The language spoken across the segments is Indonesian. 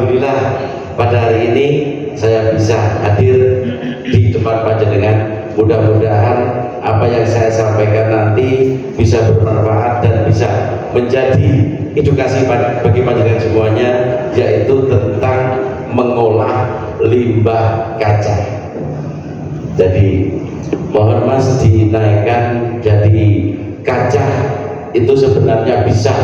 alhamdulillah pada hari ini saya bisa hadir di depan panjenengan. Mudah-mudahan apa yang saya sampaikan nanti bisa bermanfaat dan bisa menjadi edukasi bagi panjenengan semuanya, yaitu tentang mengolah limbah kaca. Jadi mohon Mas dinaikkan. Jadi kaca itu sebenarnya bisa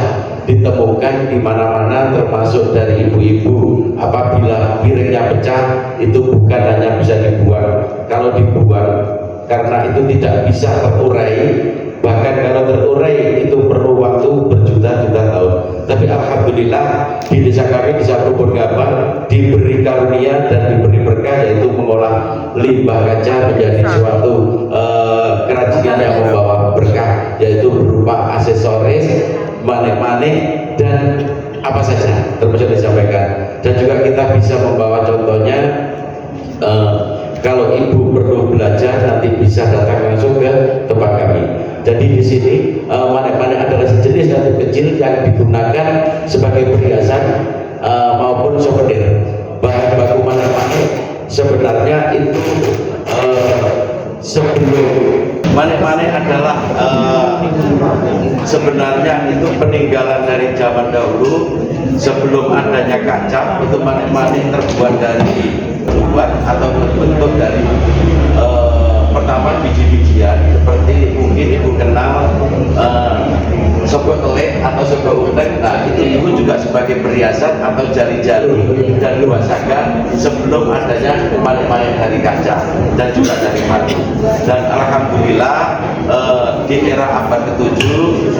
ditemukan di mana-mana, termasuk dari ibu-ibu. Apabila piringnya pecah, itu bukan hanya bisa dibuang. Kalau dibuang, karena itu tidak bisa terurai, bahkan kalau terurai itu perlu waktu berjuta-juta tahun. Tapi alhamdulillah di desa kami, desa Rukun Gambang, diberi karunia dan diberi berkah, yaitu mengolah limbah kaca menjadi suatu kerajinan yang membawa berkah, yaitu berupa aksesoris, manik-manik, dan apa saja termasuk disampaikan. Dan juga kita bisa membawa contohnya, kalau ibu perlu belajar nanti bisa datang langsung ke tempat kami. Jadi di sini manik-manik adalah sejenis batu kecil yang digunakan sebagai perhiasan maupun souvenir. Bahan baku manik-manik sebenarnya itu sebelum manik-manik adalah sebenarnya itu peninggalan dari zaman dahulu. Sebelum adanya kaca, itu manik-manik terbuat dari luar atau bentuk dari pertama biji-bijian, seperti mungkin ibu kenal sego telik atau sego utek. Nah, itu ibu juga sebagai perhiasan atau jari-jari dan luasakan sebelum adanya manik-manik dari kaca dan juga dari batu. Dan alhamdulillah di era abad ke-7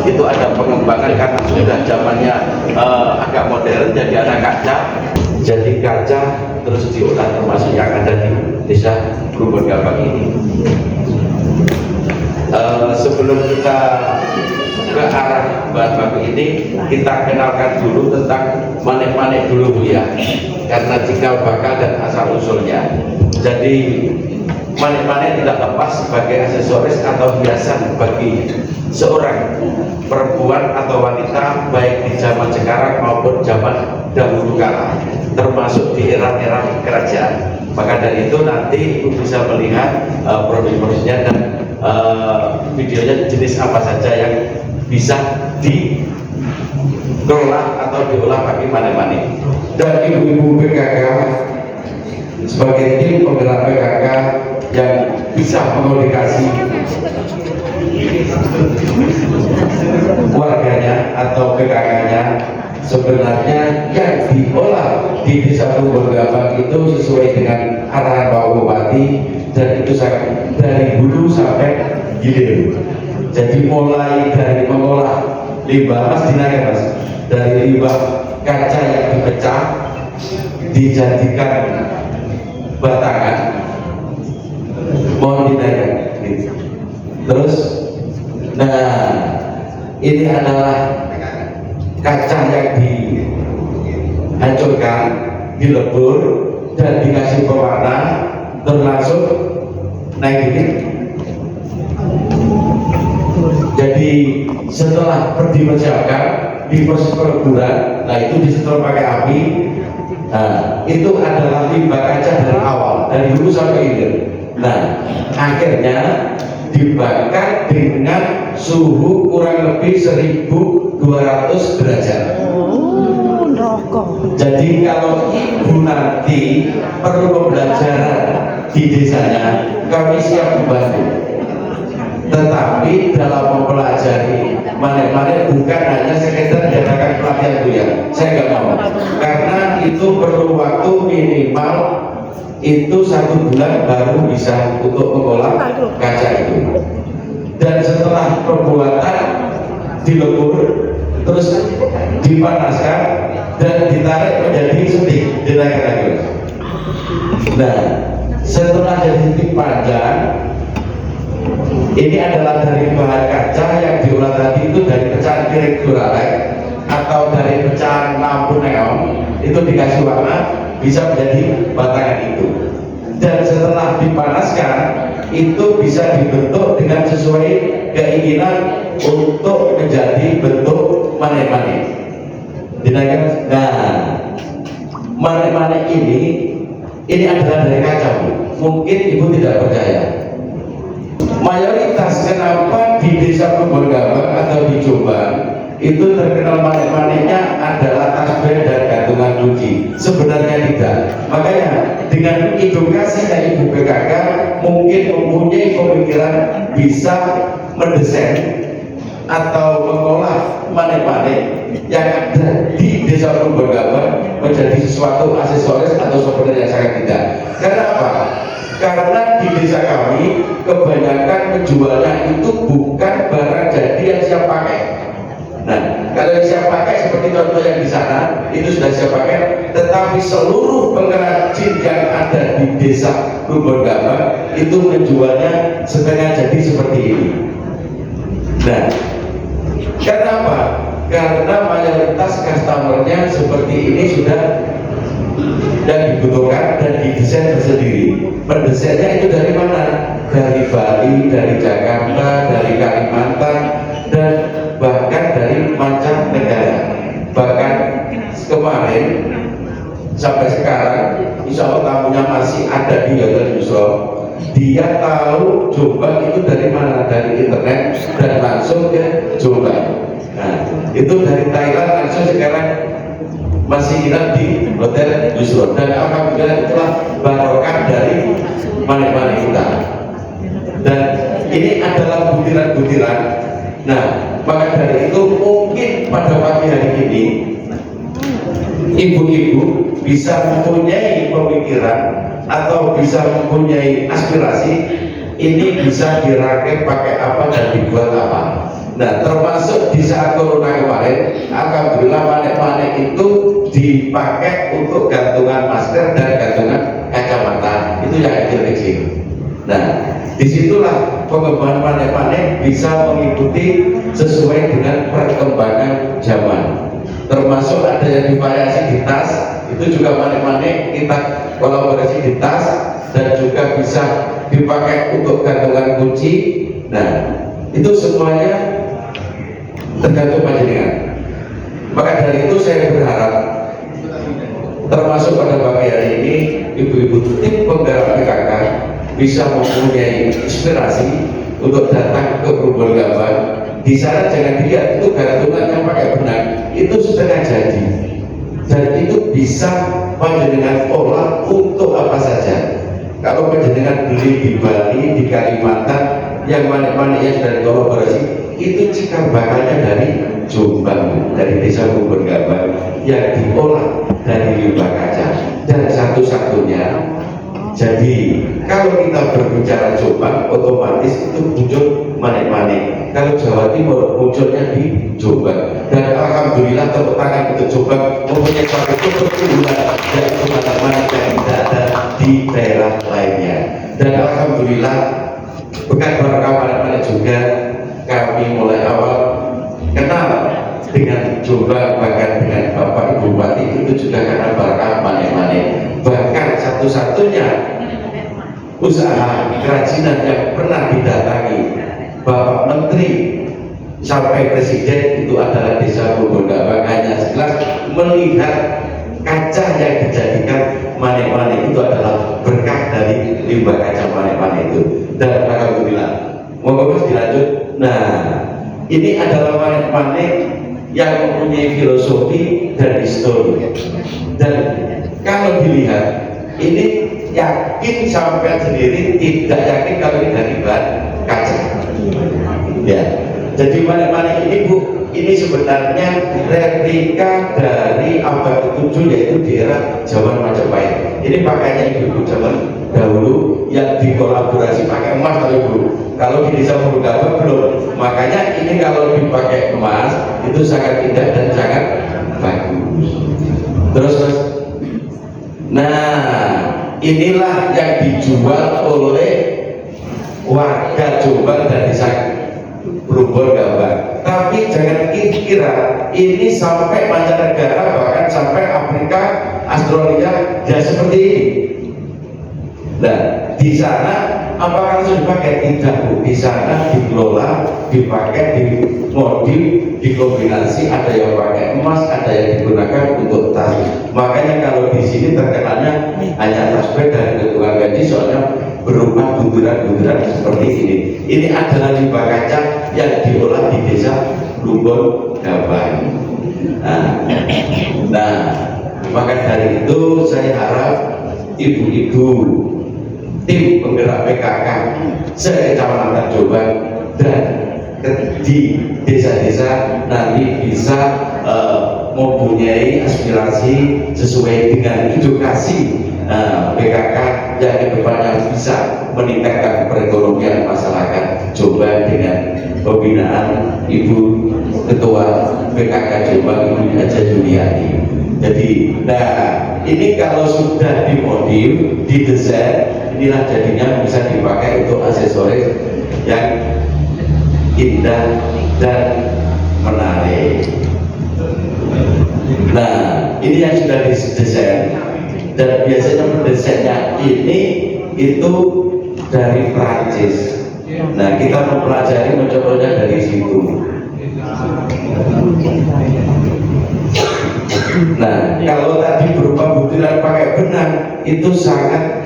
itu ada pengembangan karena sudah zamannya agak modern, jadi ada kaca. Jadi kaca terus diolah, termasuk yang ada di desa Rukun Gambang ini. Sebelum kita ke arah bahan baku ini, kita kenalkan dulu tentang manik-manik dulu ya, karena cikal bakal dan asal usulnya. Jadi manik-manik tidak lepas sebagai aksesoris atau hiasan bagi seorang perempuan atau wanita, baik di zaman sekarang maupun zaman dahulu kala, termasuk di era-era kerajaan. Maka dari itu nanti ibu bisa melihat produk-produknya dan videonya, jenis apa saja yang bisa dikelola atau diolah pakai manik-manik. Dan ibu-ibu PKK sebagai tim penggerak PKK yang bisa mengomunikasi warganya atau PKK-nya, sebenarnya yang diolah di desa Rukun Gambang itu sesuai dengan arahan Pak Bupati, dan itu sangat dari hulu sampai hilir. Jadi mulai dari mengolah limbah, Mas dinaikkan Mas, dari limbah kaca yang dipecah dijadikan batangan, mohon dinaikkan. Terus, nah ini adalah kaca yang dihancurkan, dilebur dan dikasih pewarna, termasuk naik dikit. Jadi setelah dipersiapkan di proses peleburan, nah itu disetor pakai api. Nah, itu adalah limbah kaca dari awal, dari hulu sampai hilir. Nah, akhirnya dibakar dengan suhu kurang lebih 1200 derajat. Jadi kalau ibu nanti perlu pembelajaran di desanya, kami siap membantu. Tetapi dalam mempelajari manik-manik bukan hanya sekedar diadakan pelatihan itu ya, saya nggak mau, karena itu perlu waktu minimal itu 1 bulan baru bisa untuk mengolah kaca itu. Dan setelah pembuatan dilebur, terus dipanaskan dan ditarik menjadi setik, dinaikkan lagi. Nah, setelah jadi setik panjang, ini adalah dari bahan kaca yang diolah tadi, itu dari pecahan piring Duralex atau dari pecahan lampu neon, itu dikasih warna, bisa menjadi batangan itu. Dan setelah dipanaskan, itu bisa dibentuk dengan sesuai keinginan untuk menjadi bentuk manik-manik. Dinaikkan. Nah, manik-manik ini adalah dari kaca, Bu. Mungkin Ibu tidak percaya. Mayoritas kenapa di desa Probolinggo atau di Jombang itu terkenal manik-maniknya adalah tasbih dan gantungan kunci? Sebenarnya tidak. Makanya dengan edukasi dari Ibu PKK mungkin mempunyai pemikiran bisa mendesain atau mengolah manik-manik yang ada di desa Probolinggo menjadi sesuatu aksesoris atau souvenir yang sangat indah. Karena apa? Karena di desa kami kebanyakan penjualnya itu bukan barang jadi yang siap pakai. Nah, kalau yang siap pakai seperti contoh yang di sana itu sudah siap pakai, tetapi seluruh pengrajin yang ada di desa Probolinggo itu menjualnya setengah jadi seperti ini. Nah, kenapa? Karena mayoritas customernya seperti ini sudah yang dibutuhkan dan didesain tersendiri. Pendesainnya itu dari mana? Dari Bali, dari Jakarta, dari Kalimantan, dan bahkan dari mancanegara. Bahkan kemarin sampai sekarang, insya Allah tamunya masih ada di Hotel Yusro. Dia tahu Jombang itu dari mana? Dari internet dan langsung ke Jombang. Nah, itu dari Thailand langsung sekarang masih hilang di Hotel Yusro. Dan alhamdulillah itulah barokah dari manik-manik kita. Dan ini adalah butiran-butiran. Nah, maka dari itu mungkin pada pagi hari ini ibu-ibu bisa mempunyai pemikiran atau bisa mempunyai aspirasi ini bisa dirakit pakai apa dan dibuat apa. Nah, termasuk di saat corona kemarin, alhamdulillah manik-manik itu dipakai untuk gantungan masker dan gantungan kacamata, itu yang kecil-kecil. Nah, disitulah pengembangan manik-manik bisa mengikuti sesuai dengan perkembangan zaman. Termasuk ada yang divariasi di tas, itu juga manik-manik kita kolaborasi di tas dan juga bisa dipakai untuk gantungan kunci. Nah, itu semuanya tergantung panjenengan. Maka dari itu saya berharap termasuk pada pagi hari ini ibu-ibu tim penggerak PKK bisa mempunyai inspirasi untuk datang ke Probolinggo. Di sana jangan dilihat itu gantungan yang pakai benang itu setengah jadi, dan itu bisa panjenengan olah untuk apa saja. Kalau panjenengan beli di Bali, di Kalimantan, yang manik-manik yang sudah kolaborasi itu cikal bakalnya dari Jombang, dari desa Probolinggo yang diolah dari limbah kaca. Dan satu-satunya, jadi kalau kita berbicara Jombang otomatis itu muncul manik-manik. Kalau Jawa Timur munculnya di Jombang. Dan alhamdulillah tepuk tangan untuk Jombang mempunyai suatu keunggulan yaitu manik-manik yang tidak ada di daerah lainnya. Dan alhamdulillah bukan barokah manik-manik juga kami mulai awal kenal dengan Jombang, bahkan dengan Bapak Ibu Bupati itu juga karena barokah manik-manik. Bahkan satu-satunya usaha kerajinan yang pernah didatangi Bapak Menteri sampai Presiden itu adalah desa Probolinggo. Makanya jelas melihat kaca yang dijadikan manik-manik itu adalah berkah dari limbah kaca manik-manik itu. Dan alhamdulillah, moga Mas dilanjut. Nah, ini adalah manik-manik yang mempunyai filosofi dan histori. Dan kalau dilihat, ini yakin sampai sendiri tidak yakin kalau ini dari bahan kaca. Ya, jadi manik-manik ini Bu, ini sebenarnya replika dari abad ke-7 yaitu di era zaman Majapahit. Ini pakainya ibu-ibu zaman dahulu yang dikolaborasi pakai emas atau Ibu. Kalau di desa Probolinggo belum. Makanya ini kalau dipakai emas itu sangat indah dan sangat bagus. Terus Mas. Nah, inilah yang dijual oleh warga Jombang dan desa Probolinggo. Tapi jangan kira ini sampai mancanegara, bahkan sampai Afrika, Australia, ya seperti ini. Nah, di sana Apakah langsung dipakai? Tidak, Bu. Di sana dikelola, dipakai, dimodif, dikombinasi, ada yang pakai emas, ada yang digunakan untuk tas. Makanya kalau di sini terkenalnya hanya tas bed dan tukang gaji, soalnya berupa bunturan-bunturan seperti ini. Ini adalah limbah kaca yang diolah di desa Lumbon Gaban. Nah, maka dari itu saya harap ibu-ibu tim penggerak PKK se-Kecamatan Jombang dan di desa-desa nanti bisa mempunyai aspirasi sesuai dengan edukasi PKK yang kedepannya bisa meningkatkan perekonomian masyarakat Jombang dengan pembinaan Ibu Ketua PKK Jombang, Ibu Haja Juliani. Jadi, nah ini kalau sudah dimodif, didesain, inilah jadinya bisa dipakai untuk aksesoris yang indah dan menarik. Nah, ini yang sudah didesain dan biasanya mendesainnya ini itu dari Prancis. Nah, kita mempelajari, mencobanya dari situ. Nah, kalau tadi berupa butiran pakai benang itu sangat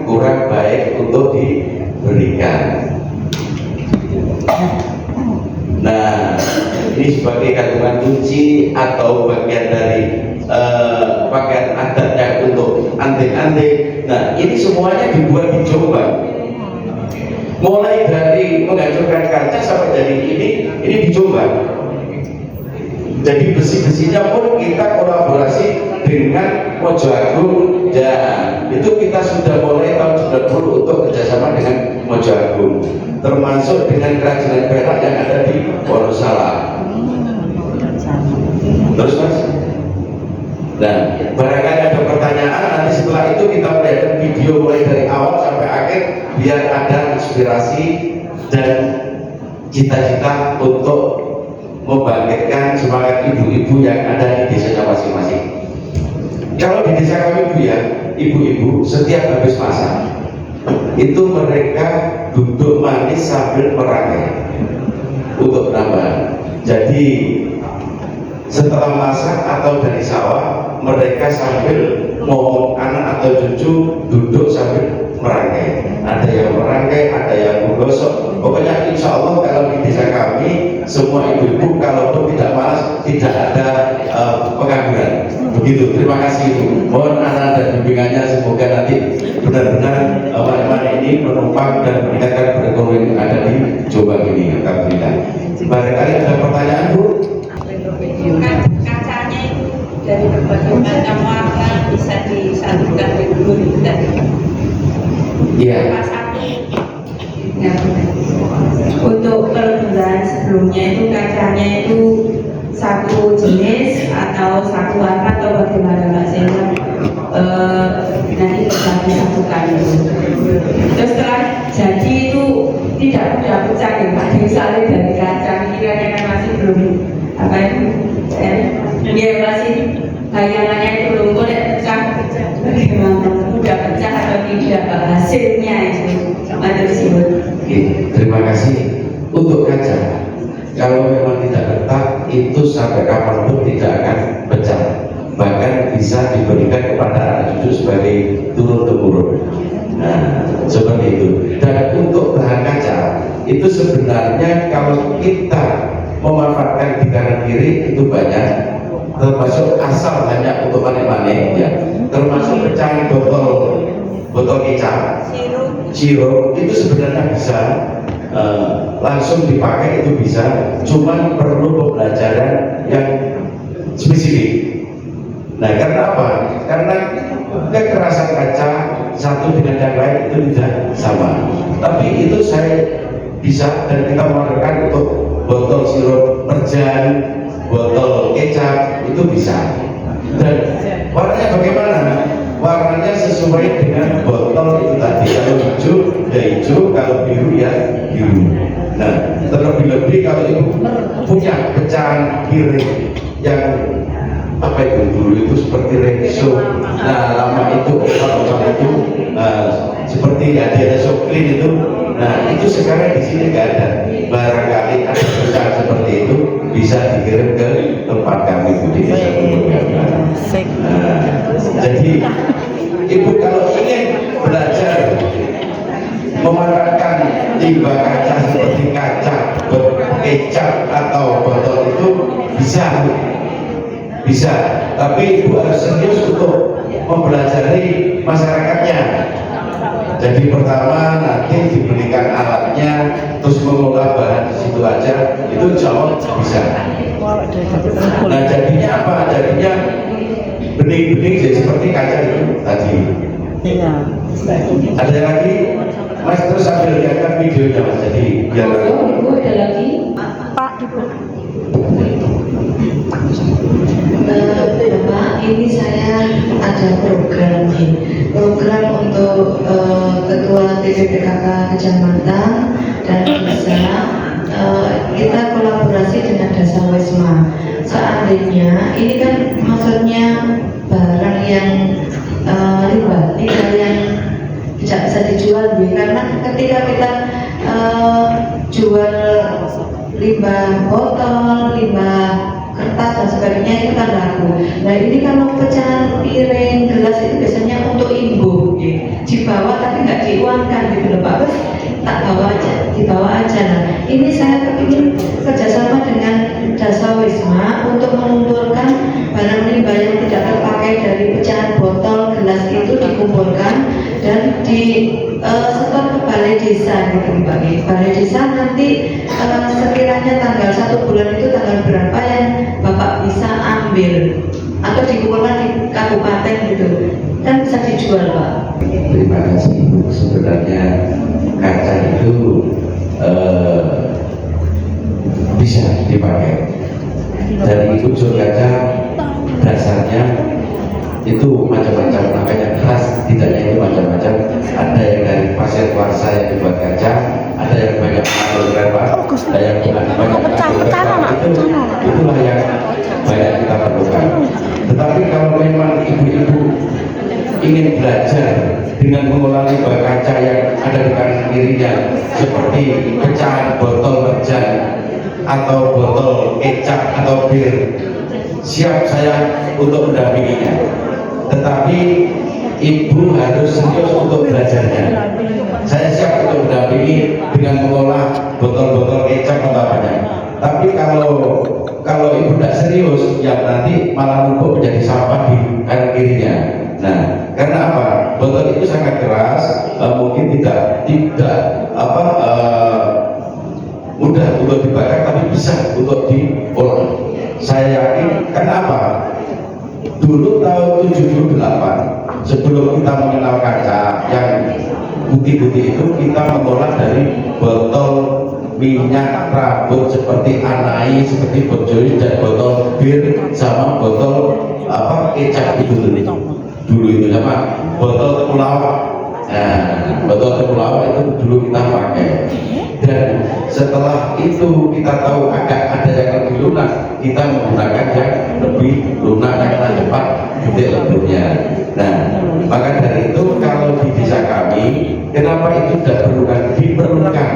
kurang baik untuk diberikan. Nah, ini sebagai kandungan kunci atau bagian dari pakaian adatnya untuk anting-anting. Nah, ini semuanya dibuat di Jombang. Mulai dari menghancurkan kaca sampai jadi ini di Jombang. Jadi besi-besinya pun kita kolaborasi dengan Mojo Agung, dan itu kita sudah mulai tahun 90 untuk kerjasama dengan Mojo Agung, termasuk dengan kerajinan perak yang ada di Wonosalam. Terus Mas? Nah, barangkali ada pertanyaan, nanti setelah itu kita melihat video mulai dari awal sampai akhir biar ada inspirasi dan cita-cita untuk membangkitkan semangat ibu-ibu yang ada di desanya masing-masing. Kalau di desa kami Bu ya, ibu-ibu setiap habis masak itu mereka duduk manis sambil merangkai untuk menambah. Jadi setelah masak atau dari sawah, mereka sambil ngomong anak atau cucu duduk sambil merangkai. Ada yang merangkai, ada yang menggosok. Pokoknya insya Allah kalau di desa kami semua ibu-ibu kalaupun tidak malas, tidak ada pengangguran. Begitu. Terima kasih Ibu. Mohon anak dan bimbingannya, semoga nanti benar-benar wanita ini menumpang dan meningkatkan perekonomian yang ada di Jombang ini. Alhamdulillah. Barangkali ada pertanyaan Bu? Kacanya itu dari berbagai macam warna bisa disatukan di dulu tadi. Iya. Untuk perbulan sebelumnya itu kacanya itu satu jenis atau satu warna atau bagaimana Mbak Sela? Nanti bisa disatukan dulu. Terus setelah jadi itu tidak mudah pecah ya Pak, misalnya dari kaca pikirannya kan masih belum apa itu? Dia masih bayangannya itu belum boleh pecah. Bagaimana mudah pecah atau tidak hasilnya itu? Terima kasih. Untuk kaca, kalau memang tidak retak itu sampai kapanpun tidak akan pecah, bahkan bisa diberikan kepada anak cucu sebagai turun temurun. Nah, seperti itu. Dan untuk bahan kaca itu sebenarnya kalau kita memanfaatkan di kanan kiri itu banyak, termasuk asal hanya untuk manik-manik ya, termasuk pecahan botol kecap, sirup itu sebenarnya bisa langsung dipakai, itu bisa, cuman perlu pembelajaran yang spesifik. Nah, karena apa? Karena kekerasan kaca satu dengan yang lain itu tidak sama. Tapi itu saya bisa dan kita menggunakan untuk botol sirup perjan, botol kecap itu bisa. Dan warnanya bagaimana? Warnanya sesuai dengan botol itu tadi. Kalau hijau ya hijau, kalau biru ya biru. Nah, terlebih-lebih kalau ibu punya pecahan piring yang apa itu dulu itu seperti rekso. Nah lama itu orang itu seperti ada soklin itu. Nah itu sekarang di sini nggak ada. Barangkali ada perusahaan seperti itu bisa dikirim ke tempat kami di desa Kumbulgana. Jadi ibu kalau ingin belajar memanfaatkan limbah kaca seperti kaca, kecap atau botol itu bisa, tapi ibu harus serius untuk mempelajari masyarakatnya. Jadi pertama nanti diberikan alatnya, terus mengolah bahan di situ aja, itu insya Allah bisa. Nah jadinya apa? Jadinya bening-bening jadi seperti kaca itu tadi. Iya. Ada yang lagi? Mas terus sambil lihatkan videonya Mas. Jadi biar Ibu ada lagi? Pak, Ibu. Bapak, ini saya ada program nih, program untuk ketua TPPKK Kecamatan dan desa. Kita kolaborasi dengan Desa Wisma. Seandainya ini kan maksudnya barang yang limbah yang tidak bisa dijual, karena ketika kita jual limbah botol, limbah kertas dan sebagainya itu kan laku. Nah ini kalau pecahan piring, gelas itu biasanya untuk ibu dibawa tapi nggak diuangkan gitu loh Pak. Tak bawa aja, dibawa aja. Nah ini saya ingin kerjasama dengan Desa Wisma untuk mengumpulkan barang limbah yang tidak terpakai dari pecahan botol, gelas itu dikumpulkan dan di setor ke balai desa gitu Pak. Balai desa nanti sekiranya tanggal 1 bulan itu tanggal berapa yang Bapak bisa ambil atau dikumpulkan di kabupaten gitu kan bisa dijual Pak. terima kasih Ibu. Sebenarnya kaca itu bisa dipakai. Dari unsur kaca dasarnya itu macam-macam, makanya keras tidaknya itu macam-macam. Ada yang dari pasir kuarsa yang dibuat kaca, ada yang banyak berapa, ada yang banyak itulah yang banyak kita perlukan. Tetapi kalau memang ibu-ibu ingin belajar dengan mengolah limbah kaca yang ada di kanan kirinya seperti pecahan botol merjan atau botol kecap atau bir, siap saya untuk mendampinginya. Tetapi ibu harus serius untuk belajarnya. Saya siap untuk mendampingi dengan mengolah botol-botol kecap atau apanya. Tapi kalau ibu tidak serius, ya nanti malah numpuk menjadi sampah di kanan kirinya. Nah, karena apa? Botol itu sangat keras, mungkin tidak mudah untuk dibakar, tapi bisa untuk diolah. Saya yakin, kenapa? Dulu tahun 78, sebelum kita mengenal kaca yang putih-putih itu, kita mengolah dari botol minyak rambut seperti Anai, seperti Bojois, dan botol bir sama botol kecap itu dulu itu sama botol temulawak. Nah, botol temulawak itu dulu kita pakai. Dan setelah itu kita tahu ada yang lebih lunak, kita menggunakan yang lebih lunak karena cepat detik lenturnya. Nah, maka dari itu kalau di desa kami, kenapa itu tidak diperlukan?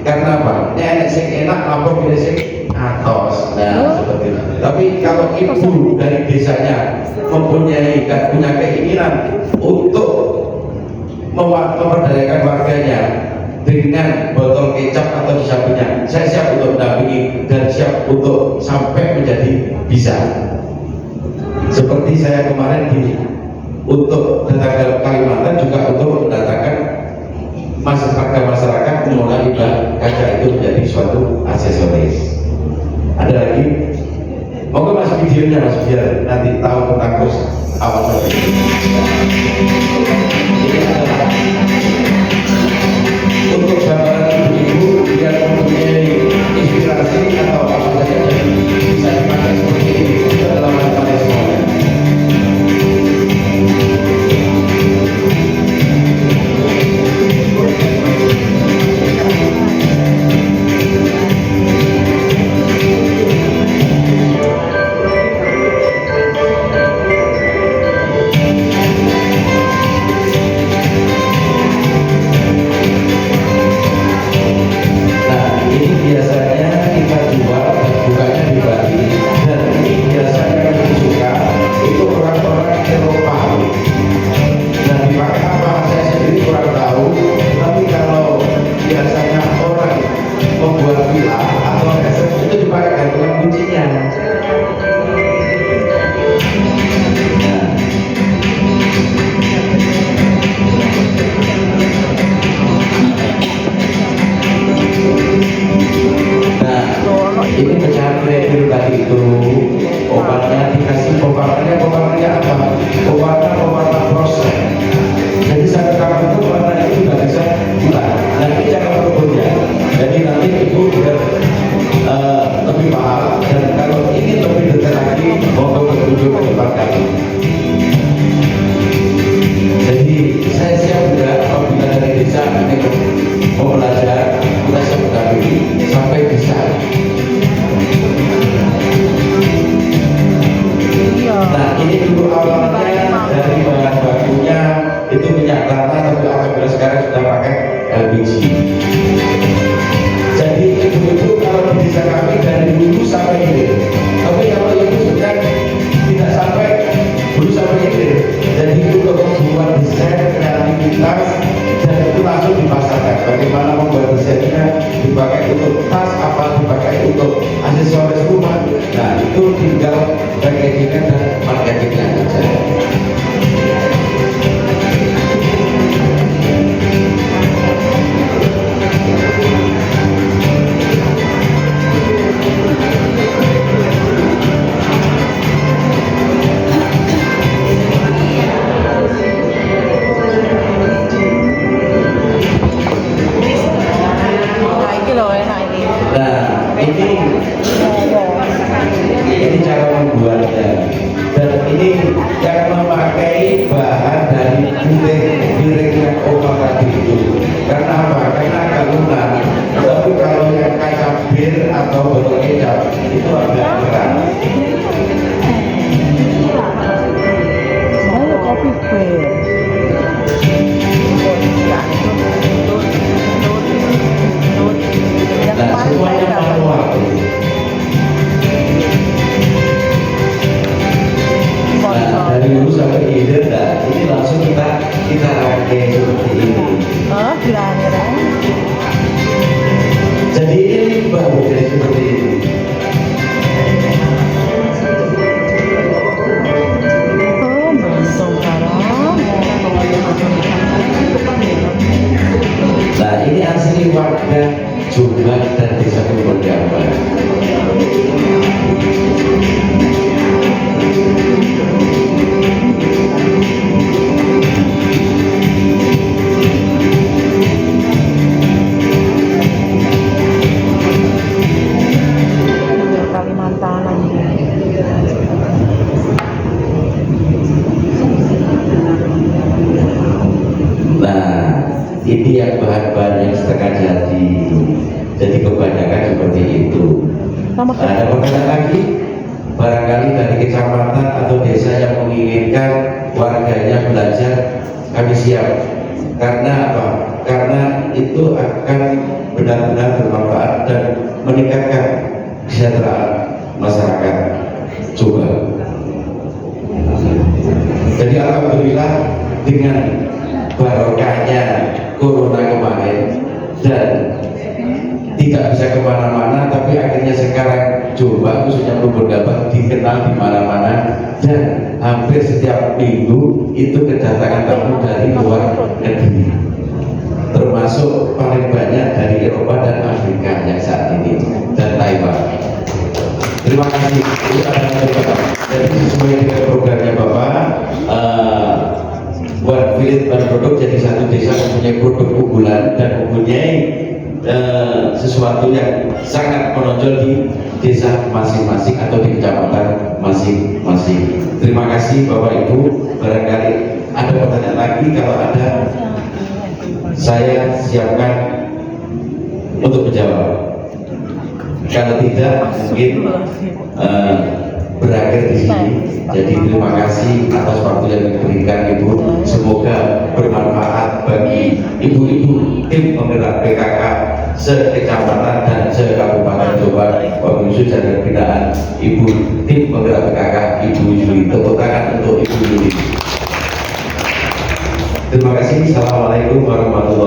Karena apa? Enak sih enak, apa pilih sih atos. Nah, seperti itu. Tapi kalau ibu dari desanya punya keinginan untuk memperdayakan warganya dengan botol kecap atau di sampingnya, saya siap untuk mendampingi dan siap untuk sampai menjadi bisa. Seperti saya kemarin untuk datang ke Kalimantan juga untuk mendatangkan masyarakat mengolah limbah kaca itu menjadi suatu aksesoris. Ada lagi? Monggo Mas videonya Mas biar nanti tahu tentang terus awal untuk gambaran ibu-ibu yang mempunyai inspirasi atau apa saja bisa dipakai seperti ini dalam matematika semuanya. ini pecahan kredit tadi itu obatnya dikasih pewarnanya apa? Pewarna proses. Jadi satu kamar itu warnanya itu nggak bisa hilang. Nanti cara berbeda. Jadi nanti ibu biar lebih paham, dan kalau ingin lebih detail lagi mohon berkunjung ke tempat kami. Jadi saya siap juga apabila dari desa mau belajar, kita siap kami sampai bisa. Nah ini dulu awalnya dari bahan bakunya itu minyak tanah, tapi alhamdulillah sekarang sudah pakai LPG. Jadi ibu-ibu kalau di desa kami dari dulu sampai hilir, tapi kalau ibu sudah tidak sampai dulu sampai hilir. Jadi itu membuat desain kreativitas dan itu langsung dipasarkan. Bagaimana membuat desainnya, dipakai untuk tas, apa dipakai untuk aksesoris rumah. Nah itu tinggal packagingnya dan marketingnya saja. Nah ini cara membuatnya, dan ini yang memakai bahan dari piring yang oval tadi itu. Karena apa? Karena agak lunak. Tapi kalau yang kaca bir atau botol kecap itu agak keras. Saya kopi kue. Nah semuanya manual. Nah dari dulu sampai hilir, nah ini langsung kita rangkai seperti ini. Oh, kira-kira. Jadi ini baru jadi seperti ini. Oh, langsung karang. Nah ini asli warga Jombang dan Desa Kumberdamai. Kalimantan lagi. Nah ini yang bahan-bahan yang setengah jadi. Jadi kebanyakan seperti itu. Nah, ada pertanyaan lagi? Barangkali dari kecamatan atau desa yang menginginkan warganya belajar, kami siap. Karena apa? Karena itu akan benar-benar bermanfaat dan meningkatkan kesejahteraan masyarakat Jombang. Jadi alhamdulillah dengan barokahnya corona kemarin dan tidak bisa kemana-mana, tapi akhirnya sekarang Jombang khususnya Kumberdamai dikenal di mana-mana, dan hampir setiap minggu itu kedatangan tamu dari luar negeri, termasuk paling banyak dari Eropa dan Afrika yang saat ini, dan Taiwan. Terima kasih. Jadi sesuai dengan programnya Bapak, buat Village Ban Produk jadi satu desa mempunyai produk unggulan dan mempunyai sesuatu yang sangat menonjol di desa masing-masing atau di kecamatan masing-masing. Terima kasih Bapak Ibu. Barangkali ada pertanyaan lagi, kalau ada saya siapkan untuk menjawab. Kalau tidak mungkin berakhir di sini. Jadi terima kasih atas waktu yang diberikan Ibu. Semoga bermanfaat bagi ibu-ibu tim penggerak PKK se-kecamatan dan se-kabupaten Jombang. Khusus dan binaan Ibu tim penggerak PKK Ibu Yuli. Tepuk tangan untuk Ibu Yuli. Terima kasih. Assalamualaikum warahmatullahi wabarakatuh.